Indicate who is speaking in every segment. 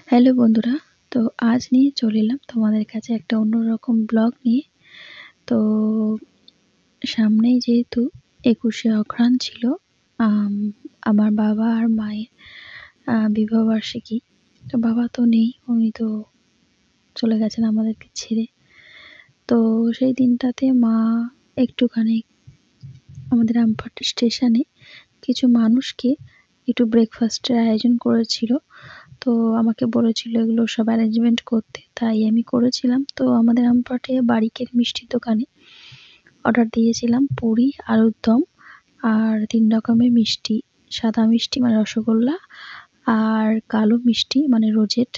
Speaker 1: Hello বন্ধুরা, তো আজ নিয়ে চলে এলাম তোমাদের কাছে একটা অন্যরকম ব্লগ নিয়ে। তো সামনেই যেহেতু ২১শে অঘ্রাণ ছিল, আম আমার বাবা আর মায়ের বিবাহবার্ষিকী। তো বাবা তো নেই, উনি তো চলে গেছেন আমাদেরকে ছেড়ে। তো সেই দিনটাতে মা একটুখানি আমাদের রামপুরহাট স্টেশনে কিছু মানুষকে একটু ব্রেকফাস্টের আয়োজন করেছিল। তো আমাকে বলেছিল এগুলো সব অ্যারেঞ্জমেন্ট করতে, তাই আমি করেছিলাম। তো আমাদের রামপুরহাটে বারিকের মিষ্টির দোকানে অর্ডার দিয়েছিলাম পুরি, আলুর দম আর ৩ রকমের মিষ্টি। সাদা মিষ্টি মানে রসগোল্লা, আর কালো মিষ্টি মানে রোজেট।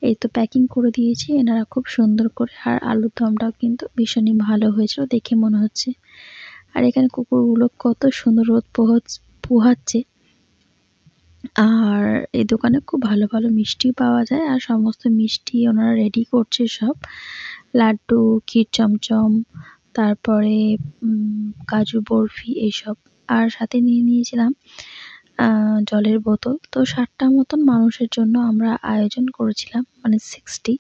Speaker 1: এই তো প্যাকিং করে দিয়েছি এনারা খুব সুন্দর করে। আর আলুর দমটাও কিন্তু ভীষণই ভালো হয়েছিল দেখে মনে হচ্ছে। আর এখানে কুকুরগুলো কত সুন্দর রোদ পোহাচ্ছে। আর এই দোকানে খুব ভালো ভালো মিষ্টিও পাওয়া যায়। আর সমস্ত মিষ্টি ওনারা রেডি করছে সব। লাড্ডু, ক্ষীর চমচম, তারপরে কাজু বরফি এইসব। আর সাথে নিয়ে নিয়েছিলাম জলের বোতল। তো ৬০টা মতন মানুষের জন্য আমরা আয়োজন করেছিলাম, মানে 60।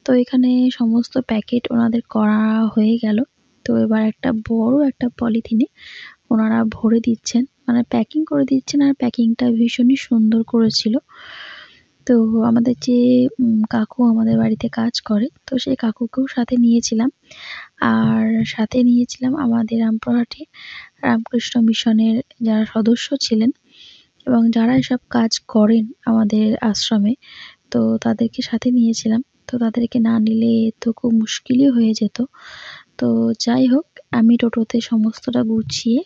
Speaker 1: তো এখানে সমস্ত প্যাকেট ওনাদের করা হয়ে গেল। তো এবার একটা বড় একটা পলিথিনে ওনারা ভরে দিচ্ছেন, মানে প্যাকিং করে দিচ্ছেন। আর প্যাকিংটা ভীষণই সুন্দর করেছিল। তো আমাদের যে কাকু আমাদের বাড়িতে কাজ করে, তো সেই কাকুকেও সাথে নিয়েছিলাম। আর সাথে নিয়েছিলাম আমাদের রামপুরহাটে রামকৃষ্ণ মিশনের যারা সদস্য ছিলেন এবং যারা এসব কাজ করেন আমাদের আশ্রমে, তো তাদেরকে সাথে নিয়েছিলাম। তো তাদেরকে না নিলে তো খুব মুশকিলই হয়ে যেত। তো যাই হোক, আমি টোটোতে সমস্তটা গুছিয়ে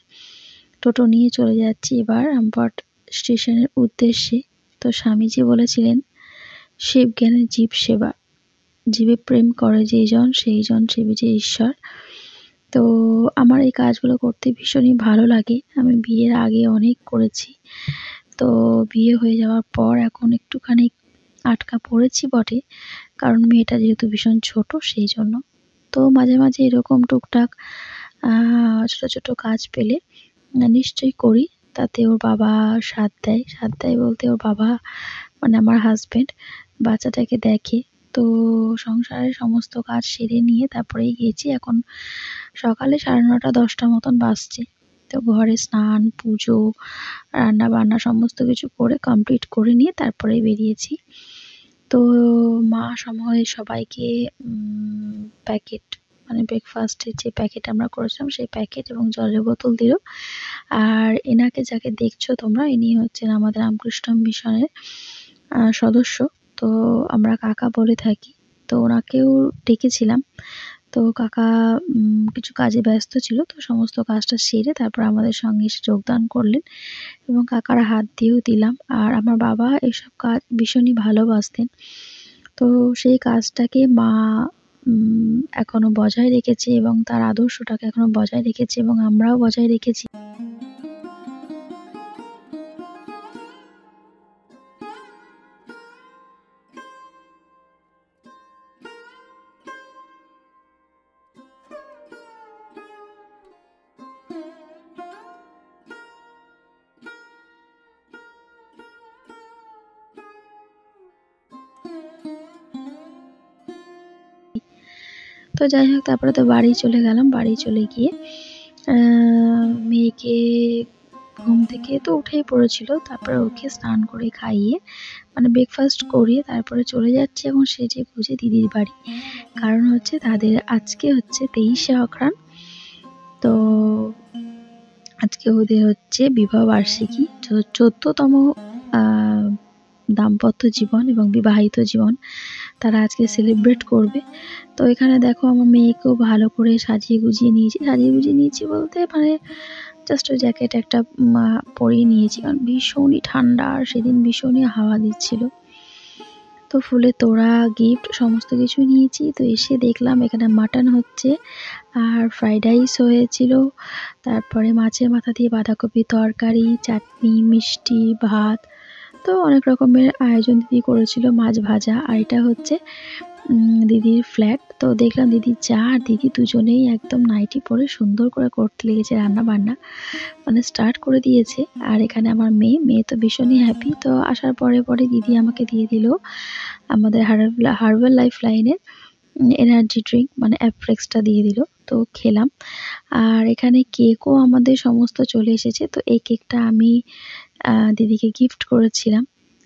Speaker 1: টোটো নিয়ে চলে যাচ্ছি এবার রামপুরহাট স্টেশনের উদ্দেশ্যে। তো স্বামীজি বলেছিলেন, শিব জ্ঞানে জীব সেবা, জীবে প্রেম করে যেইজন সেইজন সেবি যে ঈশ্বর। তো আমার এই কাজগুলো করতে ভীষণই ভালো লাগে। আমি বিয়ের আগে অনেক করেছি। তো বিয়ে হয়ে যাওয়ার পর এখন একটুখানি আটকা পড়েছি বটে, কারণ মেয়েটা যেহেতু ভীষণ ছোট সেই জন্য। তো মাঝে মাঝে এরকম টুকটাক ছোটো ছোটো কাজ পেলে নিশ্চয়ই করি। তাতে ওর বাবা সাথ দেয়। সাথ দেয় বলতে ওর বাবা মানে আমার হাজব্যান্ড বাচ্চাটাকে দেখে। তো সংসারের সমস্ত কাজ সেরে নিয়ে তারপরেই গেছি। এখন সকালে ৯:৩০ ১০টা মতন বাজছে। তো ঘরে স্নান, পুজো, রান্নাবান্না সমস্ত কিছু করে কমপ্লিট করে নিয়ে তারপরেই বেরিয়েছি। তো মা সময়ে সবাইকে প্যাকেট, মানে ব্রেকফাস্টের যে প্যাকেট আমরা করেছিলাম সেই প্যাকেট এবং জলের বোতল দিল। আর এনাকে যাকে দেখছো তোমরা, ইনি হচ্ছেন আমাদের রামকৃষ্ণ মিশনের সদস্য। তো আমরা কাকা বলে থাকি। তো ওনাকেও ডেকেছিলাম। তো কাকা কিছু কাজে ব্যস্ত ছিল। তো সমস্ত কাজটা সেরে তারপর আমাদের সঙ্গে এসে যোগদান করলেন এবং কাকার হাত দিয়েও দিলাম। আর আমার বাবা এসব কাজ ভীষণই ভালোবাসতেন। তো সেই কাজটাকে মা এখনো বজায় রেখেছে এবং তার আদর্শটাকে এখনো বজায় রেখেছে এবং আমরাও বজায় রেখেছি। তো যাই হোক, তারপরে তো বাড়ি চলে গেলাম। বাড়ি চলে গিয়ে মেয়েকে ঘুম থেকে তো উঠেই পড়েছিল। তারপরে ওকে স্নান করে খাইয়ে, মানে ব্রেকফাস্ট করিয়ে তারপরে চলে যাচ্ছি এখন সেজে গুজে দিদির বাড়ি। কারণ হচ্ছে তাদের আজকে হচ্ছে ২৩শে অঘ্রাণ। তো আজকে ওদের হচ্ছে বিবাহ বার্ষিকী, ১৪তম দাম্পত্য জীবন এবং বিবাহিত জীবন তারা আজকে সেলিব্রেট করবে। তো এখানে দেখো আমার মেয়েকেও ভালো করে সাজিয়ে গুজিয়ে নিয়েছি। সাজিয়ে গুজিয়ে নিয়েছি বলতে মানে জাস্ট ওই জ্যাকেট একটা পরিয়ে নিয়েছি, কারণ ভীষণই ঠান্ডা আর সেদিন ভীষণই হাওয়া দিচ্ছিল। তো ফুলের তোড়া, গিফট সমস্ত কিছু নিয়েছি। তো এসে দেখলাম এখানে মাটন হচ্ছে আর ফ্রাইড রাইস হয়েছিল। তারপরে মাছের মাথা দিয়ে বাঁধাকপির তরকারি, চাটনি, মিষ্টি, ভাত। তো অনেক রকমের আয়োজন দিদি করেছিল, মাছ ভাজা। আর এটা হচ্ছে দিদির ফ্ল্যাট। তো দেখলাম দিদির যা আর দিদি দুজনেই একদম নাইটি পরে সুন্দর করে করতে লেগেছে রান্নাবান্না, মানে স্টার্ট করে দিয়েছে। আর এখানে আমার মেয়ে তো ভীষণই হ্যাপি। তো আসার পরে দিদি আমাকে দিয়ে দিল আমাদের হার্বাল লাইফ লাইনের এনার্জি ড্রিঙ্ক, মানে অ্যাপ্রেক্সটা দিয়ে দিল। তো খেলাম। আর এখানে কেকও আমাদের সমস্ত চলে এসেছে। তো এই কেকটা আমি দিদিকে গিফট করেছিলাম।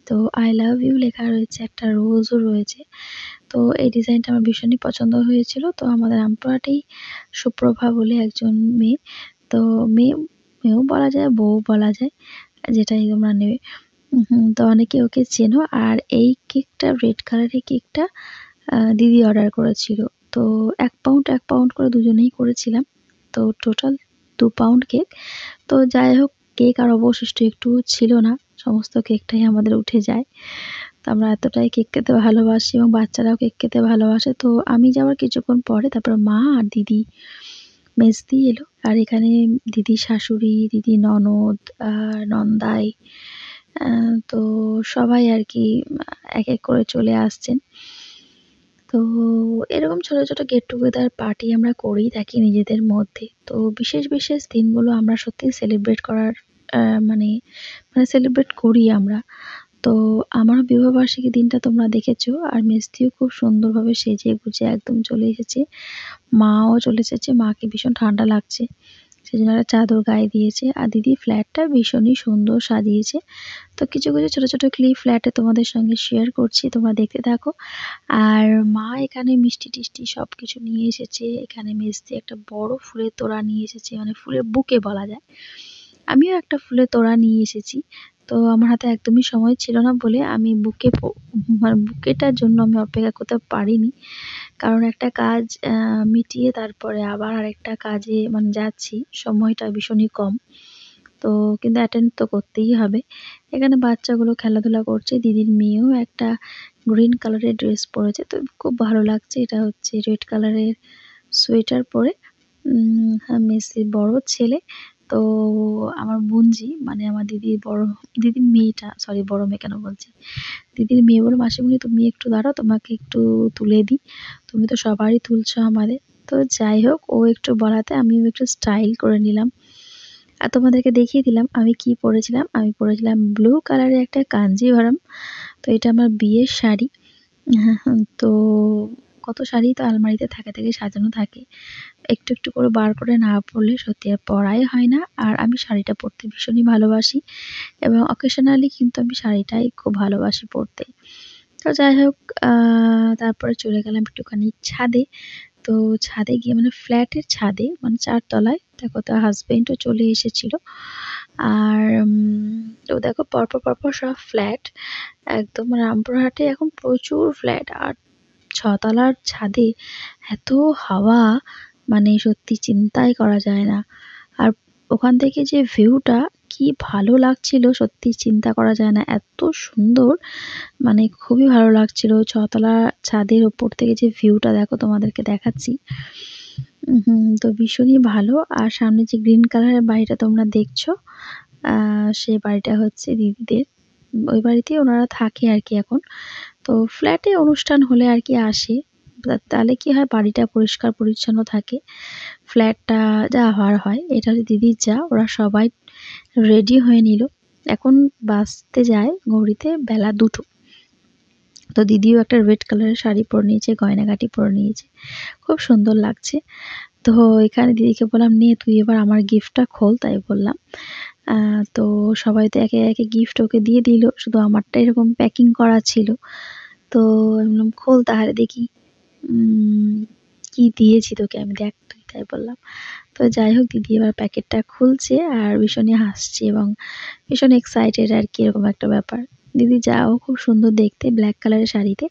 Speaker 1: তো আই লাভ ইউ লেখা রয়েছে, একটা রোজও রয়েছে। তো এই ডিজাইনটা আমার ভীষণই পছন্দ হয়েছিল। তো আমাদের রামপুরহাটেই সুপ্রভা বলে একজন মেয়ে, তো মেয়েও বলা যায়, বউ বলা যায়, যেটাই তোমরা নেবে। তো অনেকে ওকে চেনো। আর এই কেকটা, রেড কালারের কেকটা দিদি অর্ডার করেছিল। তো 1 পাউন্ড করে দুজনেই করেছিলাম। তো টোটাল 2 পাউন্ড কেক। তো যাই হোক, কেক আর অবশিষ্ট একটুও ছিল না, সমস্ত কেকটাই আমাদের উঠে যায়। তো আমরা এতটাই কেক খেতে ভালোবাসি এবং বাচ্চারাও কেক খেতে ভালোবাসে। তো আমি যাওয়ার কিছুক্ষণ পরে তারপর মা আর দিদি, মেজদি এলো। আর এখানে দিদির শাশুড়ি, দিদির ননদ, নন্দাই, তো সবাই আর কি এক এক করে চলে আসছেন। তো এরকম ছোট ছোট গেট টুগেদার পার্টি আমরা করেই থাকি নিজেদের মধ্যে। তো বিশেষ দিনগুলো আমরা সত্যিই সেলিব্রেট করার মানে সেলিব্রেট করি আমরা। তো আমারও বিবাহবার্ষিকীর দিনটা তোমরা দেখেছো। আর মেজদিও খুব সুন্দরভাবে সেজে গুজে একদম চলে এসেছে। মাও চলে এসেছে। মাকে ভীষণ ঠান্ডা লাগছে, সেজন্য একটা চাদর গায়ে দিয়েছে। আর দিদি ফ্ল্যাটটা ভীষণই সুন্দর সাজিয়েছে। তো কিছু ছোট ক্লিপ ফ্ল্যাটে তোমাদের সঙ্গে শেয়ার করছি, তোমরা দেখতে থাকো। আর মা এখানে মিষ্টি-টিষ্টি সবকিছু নিয়ে এসেছে। এখানে মেজদি একটা বড় ফুলের তোড়া নিয়ে এসেছে, মানে ফুলের বুকে বলা যায়। আমিও একটা ফুলের তোড়া নিয়ে এসেছি। তো আমার হাতে একদমই সময় ছিল না বলে আমি মানে বুকেটার জন্য আমি অপেক্ষা করতে পারিনি। কারণ একটা কাজ মিটিয়ে তারপরে আবার আরেকটা কাজে মানে যাচ্ছি। সময়টা ভীষণই কম। তো কিন্তু অ্যাটেন্ড তো করতেই হবে। এখানে বাচ্চাগুলো খেলাধুলা করছে। দিদির মেয়েও একটা গ্রিন কালারের ড্রেস পরেছে। তো খুব ভালো লাগছে। এটা হচ্ছে রেড কালারের সোয়েটার পরে মেসির বড় ছেলে। তো আমার বোনঝি, মানে আমার দিদির মেয়েটা, সরি বড় মেয়ে কেন বলছি, দিদির মেয়ে বলল, "মাসিমণি তুমি একটু দাঁড়াও, তোমাকে একটু তুলে দিই। তুমি তো সবারই তুলছো আমাদের।" তো যাই হোক, ও একটু বলাতে আমিও একটু স্টাইল করে নিলাম। আর তোমাদেরকে দেখিয়ে দিলাম আমি কি পরেছিলাম। আমি পরেছিলাম ব্লু কালারের একটা কাঞ্জিভারাম। তো এটা আমার বিয়ের শাড়ি। তো কত শাড়ি তো আলমারিতে থাকে সাজানো থাকে। একটু করে বার করে না পরলে সত্যি আর পরাই হয় না। আর আমি শাড়িটা পরতে ভীষণই ভালোবাসি এবং অকেশনালি কিন্তু আমি শাড়িটাই খুব ভালোবাসি পরতে। তো যাই হোক, তারপরে চলে গেলাম একটুখানি ছাদে। তো ছাদে গিয়ে, মানে ফ্ল্যাটের ছাদে, মানে ৪ তলায়। দেখো তার হাসব্যান্ডও চলে এসেছিল। আর তো দেখো পরপর সব ফ্ল্যাট। একদম রামপুরহাটে এখন প্রচুর ফ্ল্যাট। আর ৬ তলার ছাদে এত হাওয়া, মানে সত্যি চিন্তাই করা যায় না। আর ওখান থেকে যে ভিউটা কি ভালো লাগছিল, সত্যি চিন্তা করা যায় না। এত সুন্দর, মানে খুবই ভালো লাগছিল। ৬ তলা ছাদের ওপর থেকে যে ভিউটা দেখো, তোমাদেরকে দেখাচ্ছি। তো ভীষণই ভালো। আর সামনে যে গ্রিন কালারের বাড়িটা তোমরা দেখছো, সে বাড়িটা হচ্ছে দিদিদের। ওই বাড়িতেই ওনারা থাকে আর কি এখন। তো ফ্ল্যাটে অনুষ্ঠান হলে আর কি আসে। তাহলে কি হয়, বাড়িটা পরিষ্কার পরিচ্ছন্ন থাকে। ফ্ল্যাটটা যা হওয়ার হয়। এটা হচ্ছে দিদির যা। ওরা সবাই রেডি হয়ে নিল। এখন বাজতে যায় ঘড়িতে বেলা ২টো। তো দিদিও একটা রেড কালারের শাড়ি পরে নিয়েছে, গয়নাগাটি পরে নিয়েছে। খুব সুন্দর লাগছে। তো এখানে দিদিকে বললাম, "নে তুই এবার আমার গিফটটা খোল।" তাই বললাম। তো সবাই তো একে গিফট ওকে দিয়ে দিল। শুধু আমারটা এরকম প্যাকিং করা ছিল। তো আমি বললাম, "খোল তাহলে দেখি কি দিয়েছি তোকে আমি, দেখ তুই।" তাই বললাম। তো যাই হোক, দিদি এবার প্যাকেটটা খুলছে আর ভীষণই হাসছে এবং ভীষণ এক্সাইটেড আর কি, এরকম একটা ব্যাপার। দিদি যাও খুব সুন্দর দেখতে, ব্ল্যাক কালারের শাড়িতে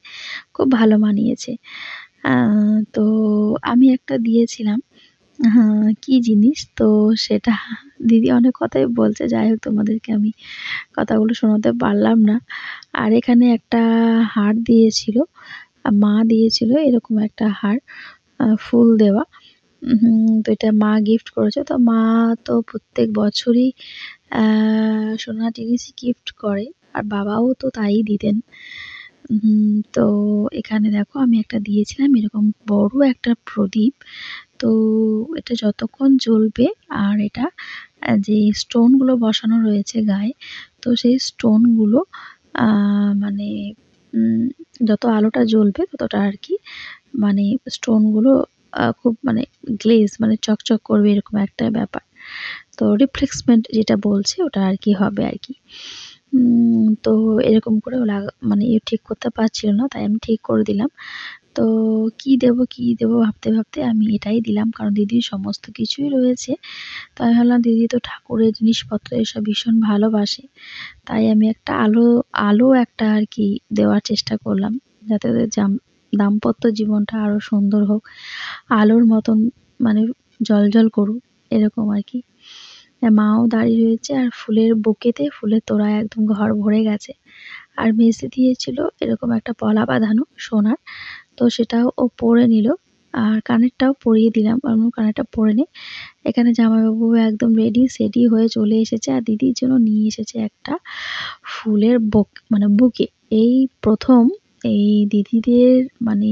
Speaker 1: খুব ভালো মানিয়েছে। তো আমি একটা দিয়েছিলাম, কি জিনিস, তো সেটা দিদি অনেক কথাই বলছে। যাই হোক, তোমাদেরকে আমি কথাগুলো শোনাতে পারলাম না। আর এখানে একটা হার দিয়েছিল, মা দিয়েছিল এরকম একটা হার, ফুল দেওয়া। তো এটা মা গিফট করেছে। তো মা তো প্রত্যেক বছরই সোনার জিনিসই গিফট করে। আর বাবাও তো তাই দিতেন। তো এখানে দেখো আমি একটা দিয়েছিলাম এরকম বড় একটা প্রদীপ। তো এটা যতক্ষণ জ্বলবে আর এটা যে স্টোনগুলো বসানো রয়েছে গায়ে, তো সেই স্টোনগুলো মানে যত আলোটা জ্বলবে ততটা আর কি মানে স্টোনগুলো খুব মানে গ্লেজ মানে চকচক করবে এরকম একটা ব্যাপার। তো রিফ্লেক্সমেন্ট যেটা বলছে ওটা আর কি হবে আর কি। তো এরকম করে মানে ঠিক করতে পারছিল না, তাই আমি ঠিক করে দিলাম। তো কি দেবো ভাবতে ভাবতে আমি এটাই দিলাম, কারণ দিদির সমস্ত কিছুই রয়েছে। তো আমি ভাবলাম দিদি তো ঠাকুরের জিনিসপত্র এসব ভীষণ ভালোবাসে, তাই আমি একটা আলো একটা আর কি দেওয়ার চেষ্টা করলাম, যাতে ওদের দাম্পত্য জীবনটা আরো সুন্দর হোক, আলোর মতন মানে জ্বলজ্বল করুক এরকম আর কি। মাও দাঁড়িয়ে রয়েছে আর ফুলের বুকেতে ফুলের তোড়ায় একদম ঘর ভরে গেছে। আর মেসি দিয়েছিল এরকম একটা পলা বাঁধানো সোনার, তো সেটাও ও পরে নিল। আর কানেরটাও পরিয়ে দিলাম, কারণ ও কানেরটা পরে নে। এখানে জামাইবাবু একদম রেডি সেডি হয়ে চলে এসেছে আর দিদির জন্য নিয়ে এসেছে একটা ফুলের মানে বুকে। এই প্রথম এই দিদিদের মানে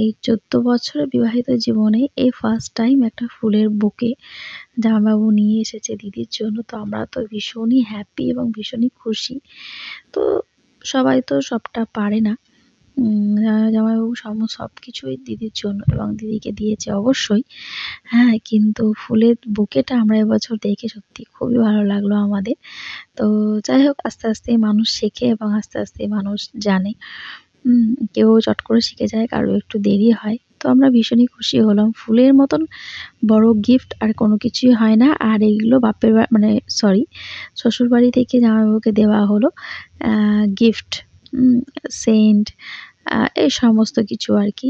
Speaker 1: এই 14 বছরের বিবাহিত জীবনে এই ফার্স্ট টাইম একটা ফুলের বুকে জামাইবাবু নিয়ে এসেছে দিদির জন্য। তো আমরা তো ভীষণই হ্যাপি এবং ভীষণই খুশি। তো সবাই তো সবটা পারে না। জামাইবাবু সবকিছুই দিদির জন্য এবং দিদিকে দিয়েছে অবশ্যই। হ্যাঁ, কিন্তু ফুলের বুকেটা আমরা এবছর দেখে সত্যি খুবই ভালো লাগলো আমাদের। তো যাই হোক আস্তে, আস্তে মানুষ শেখে এবং আস্তে, আস্তে মানুষ জানে। কেউ চট করে শিখে যায়, কারো একটু দেরি হয়। তো আমরা ভীষণই খুশি হলাম। ফুলের মতন বড় গিফট আর কোনো কিছুই হয় না। আর এইগুলো বাপের মানে সরি শ্বশুরবাড়ি থেকে জামাইবাবুকে দেওয়া হলো গিফট, সেন্ট এই সমস্ত কিছু আর কি।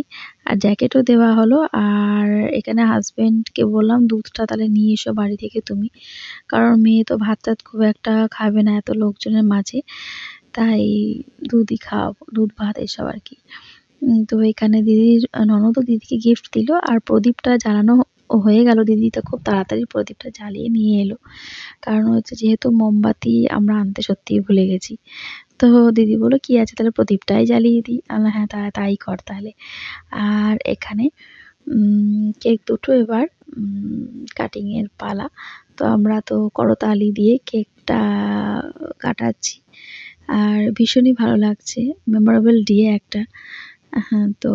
Speaker 1: আর জ্যাকেটও দেওয়া হলো। আর এখানে হাসব্যান্ডকে বললাম দুধটা তাহলে নিয়ে এসো বাড়ি থেকে তুমি। কারণ মেয়ে তো ভাত-টাত খুব একটা খাবে না এত লোকজনের মাঝে। তাই দুধই খাওয়াবো, দুধ ভাত এসব আর কি। তো এখানে দিদির ননদও দিদিকে গিফট দিল আর প্রদীপটা জ্বালানো হয়ে গেল। দিদি তো খুব তাড়াতাড়ি প্রদীপটা জ্বালিয়ে নিয়ে এলো। কারণ হচ্ছে যেহেতু মোমবাতি আমরা আনতে সত্যিই ভুলে গেছি। তো দিদি বলল, "কি আছে তাহলে প্রদীপটাই জ্বালিয়ে দিই।" আমি বললাম, "হ্যাঁ, তাই কর তাহলে।" আর এখানে কেক দুটো এবার কাটিংয়ের পালা। তো আমরা তো করতালি দিয়ে কেকটা কাটাচ্ছি। আর ভীষণই ভালো লাগছে। মেমোরেবল ডে একটা। হ্যাঁ, তো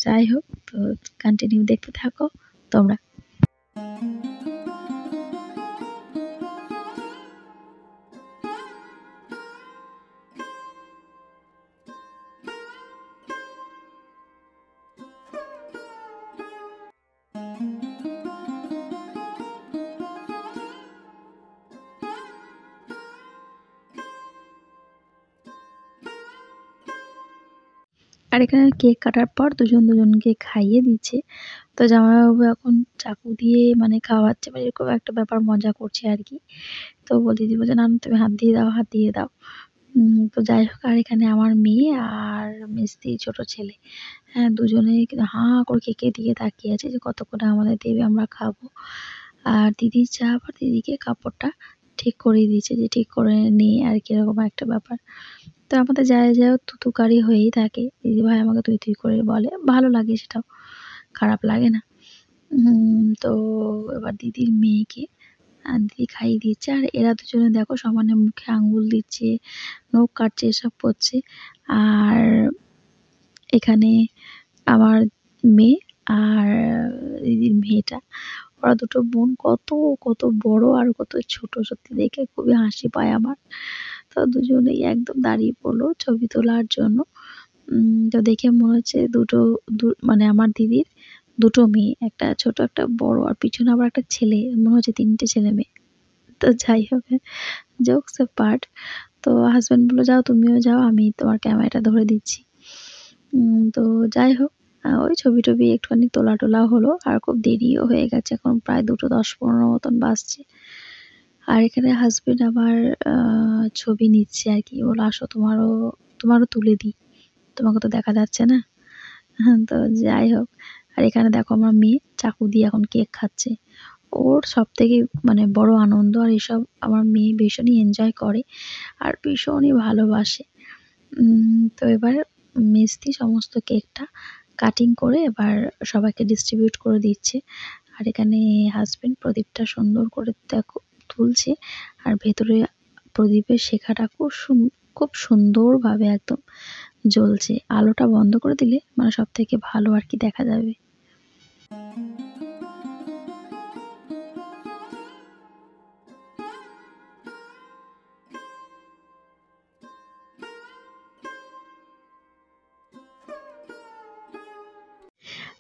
Speaker 1: যাই হোক, তো কন্টিনিউ দেখতে থাকো তোমরা। আর এখানে কেক কাটার পর দুজনকে খাইয়ে দিচ্ছে। তো জামাইবাবু এখন চাকু দিয়ে মানে খাওয়াচ্ছে বা এরকম একটা ব্যাপার মজা করছে আর কি। তো দিদি বলছে, "না, না তুমি হাত দিয়ে দাও, হাত দিয়ে দাও।" তো যাই হোক, আর এখানে আমার মেয়ে আর মেজদির ছোট ছেলে, হ্যাঁ, দুজনেই কিন্তু হাঁ করে কেকের দিকে তাকিয়ে আছে যে কতক্ষণে আমাদের দেবে আমরা খাবো। আর দিদির যা আবার দিদিকে কাপড়টা ঠিক করিয়ে দিয়েছে যে ঠিক করে নে আর কি, এরকম একটা ব্যাপার। তো আমাদের যাই হোক তুতুকারি হয়েই থাকে। দিদিভাই আমাকে তুই, তুই করে বলে। ভালো লাগে সেটাও, খারাপ লাগে না। তো এবার দিদির মেয়েকে দিদি খাইয়ে দিচ্ছে। আর এরা দুজনে দেখো সমানে মুখে আঙ্গুল দিচ্ছে, নখ কাটছে, এসব করছে। আর এখানে আমার মেয়ে আর দিদির মেয়েটা, ওরা দুটো বোন কত বড় আর কত ছোট, সত্যি দেখে খুবই হাসি পায় আমার। তো দুজনেই একদম দাঁড়িয়ে পড়লো ছবি তোলার জন্য। তো দেখে মনে হচ্ছে মানে আমার দিদির দুটো মেয়ে, একটা ছোট একটা বড়, আর পিছনে আবার একটা ছেলে, মনে হচ্ছে ৩ টে ছেলে মেয়ে। তো যাই হোক, জোকস অ্যাপার্ট, তো হাসব্যান্ড বলল, "যাও তুমিও যাও, আমি তোমার ক্যামেরাটা ধরে দিচ্ছি।" তো যাই হোক, ওই ছবি-টবি একটুখানি তোলা-টোলা হলো। আর খুব দেরিও হয়ে গেছে, এখন প্রায় 2:10-15 মতন বাজছে। আর এখানে হাসব্যান্ড আবার ছবি নিচ্ছে আর কি। বলল, "আসো তোমারও তুলে দিই। তোমাকে তো দেখা যাচ্ছে না।" তো যাই হোক, আর এখানে দেখো আমার মেয়ে চাকু দিয়ে এখন কেক খাচ্ছে। ওর সবথেকে মানে বড় আনন্দ, আর এসব আমার মেয়ে ভীষণই এনজয় করে আর ভীষণই ভালোবাসে। তো এবার মেজদি সমস্ত কেকটা কাটিং করে এবার সবাইকে ডিস্ট্রিবিউট করে দিচ্ছে। আর এখানে হাসব্যান্ড প্রদীপটা সুন্দর করে দেখো তুলছে, আর ভেতরে প্রদীপের শেখাটা খুব সুন্দরভাবে একদম জ্বলছে। আলোটা বন্ধ করে দিলে মানে সব থেকে ভালো আর কি দেখা যাবে।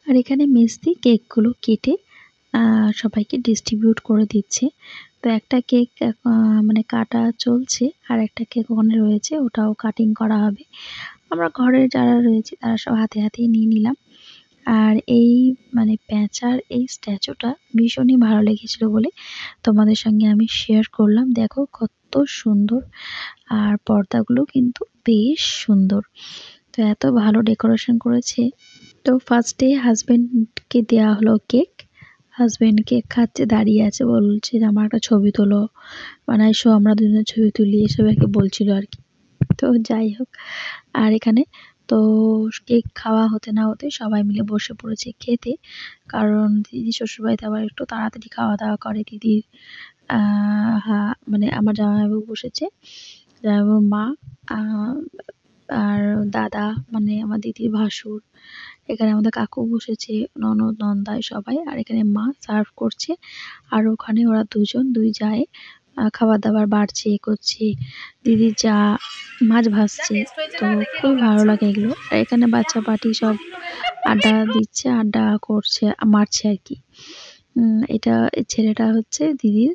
Speaker 1: আর এখানে মেজদি কেকগুলো কেটে সবাইকে ডিস্ট্রিবিউট করে দিচ্ছে। তো একটা কেক মানে কাটা চলছে, আর একটা কেক ওখানে রয়েছে, ওটাও কাটিং করা হবে। আমরা ঘরের যারা রয়েছে তারা সব হাতে হাতেই নিয়ে নিলাম। আর এই মানে প্যাঁচার এই স্ট্যাচুটা ভীষণই ভালো লেগেছিল বলে তোমাদের সঙ্গে আমি শেয়ার করলাম। দেখো কত সুন্দর, আর পর্দাগুলো কিন্তু বেশ সুন্দর। তো এত ভালো ডেকোরেশন করেছে। তো ফার্স্টে হাজবেন্ডকে দেওয়া হলো কেক। হাজবেন্ড কেক খাচ্ছে, দাঁড়িয়ে আছে, বলছে যে আমার একটা ছবি তোলো, মানে এসো আমরা দুজনে ছবি তুলি, এসব আর কি বলছিল আর কি। তো যাই হোক, আর এখানে তো কেক খাওয়া হতে না হতে সবাই মিলে বসে পড়েছে খেতে। কারণ দিদি শ্বশুরবাড়িতে আবার একটু তাড়াতাড়ি খাওয়া দাওয়া করে। দিদির মানে আমার জামাইবাবু বসেছে, জামাইবাবুর মা, আর দাদা মানে আমার দিদির ভাসুর, এখানে আমাদের কাকু বসেছে, ননদ নন্দাই সবাই, আর এখানে মা সার্ভ করছে। আর ওখানে ওরা দুই জায়ে খাবার দাবার বাড়ছে, এ করছে। দিদির যা মাছ ভাজছে, তো খুবই ভালো লাগে এগুলো। আর এখানে বাচ্চা পার্টি সব আড্ডা দিচ্ছে, আড্ডা করছে, মারছে আর কি। এটা ছেলেটা হচ্ছে দিদির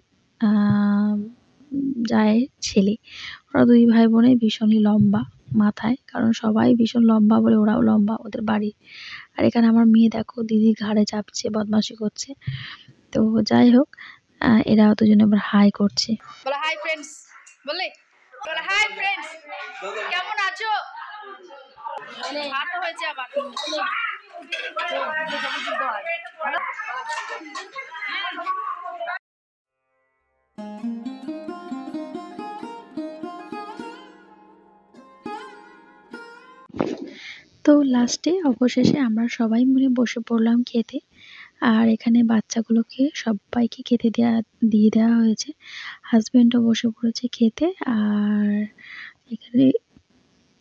Speaker 1: জায়ের ছেলে। ওরা দুই ভাই বোনে ভীষণই লম্বা মাথায়, কারণ সবাই ভীষণ লম্বা বলে ওরাও লম্বা ওদের বাড়ি। আর এখানে আমার মেয়ে দেখো দিদির ঘাড়ে চাপছে, বদমাশি করছে। তো যাই হোক, এরা দুজনে আবার হাই করছে।
Speaker 2: বলো হাই ফ্রেন্ডস, বলে বলো হাই ফ্রেন্ডস, কেমন আছো? ভাত হয়েছে আবার।
Speaker 1: তো লাস্টে অবশেষে আমরা সবাই মিলে বসে পড়লাম খেতে। আর এখানে বাচ্চাগুলোকে সবাইকে খেতে দিয়ে দেওয়া হয়েছে। হাজব্যান্ডও বসে পড়েছে খেতে। আর এখানে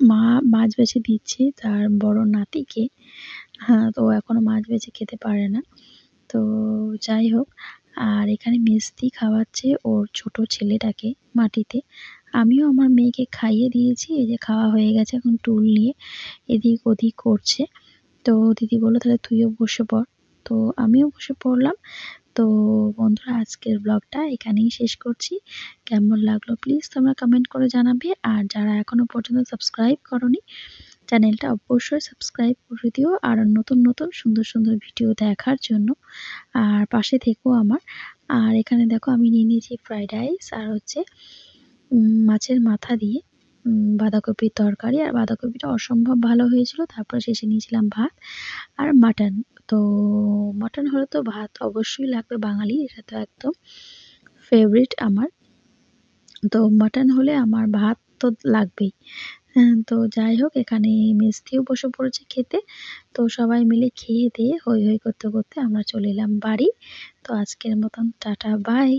Speaker 1: মা মাছ বেছে দিচ্ছে তার বড় নাতিকে। হ্যাঁ, তো এখনো মাছ বেছে খেতে পারে না। তো যাই হোক, আর এখানে মেজদি খাওয়াচ্ছে ওর ছোট ছেলেটাকে মাটিতে। আমিও আমার মেয়েকে খাইয়ে দিয়েছি, এই যে খাওয়া হয়ে গেছে, এখন টুল নিয়ে এদিক ওদিক করছে। তো দিদি বললো তাহলে তুইও বসে পড়। তো আমিও বসে পড়লাম। তো বন্ধুরা, আজকের ব্লগটা এখানেই শেষ করছি। কেমন লাগলো প্লিজ তোমরা কমেন্ট করে জানাবে। আর যারা এখনো পর্যন্ত সাবস্ক্রাইব করনি, চ্যানেলটা অবশ্যই সাবস্ক্রাইব করে দিও, আর নতুন নতুন সুন্দর সুন্দর ভিডিও দেখার জন্য আর পাশে থেকো আমার। আর এখানে দেখো আমি নিয়ে নিয়েছি ফ্রাইড রাইস, আর হচ্ছে মাছের মাথা দিয়ে বাঁধাকপির তরকারি। আর বাঁধাকপিটা অসম্ভব ভালো হয়েছিল। তারপরে শেষে নিয়েছিলাম ভাত আর মাটন। তো মাটন হলে তো ভাত অবশ্যই লাগবে, বাঙালি এটা তো একদম ফেভারিট আমার। তো মাটন হলে আমার ভাত তো লাগবেই। তো যাই হোক, এখানে মেজদিও বসে পড়েছে খেতে। তো সবাই মিলে খেয়ে দিয়ে হৈ হৈ করতে করতে আমরা চলে এলাম বাড়ি। তো আজকের মতন টাটা বাই।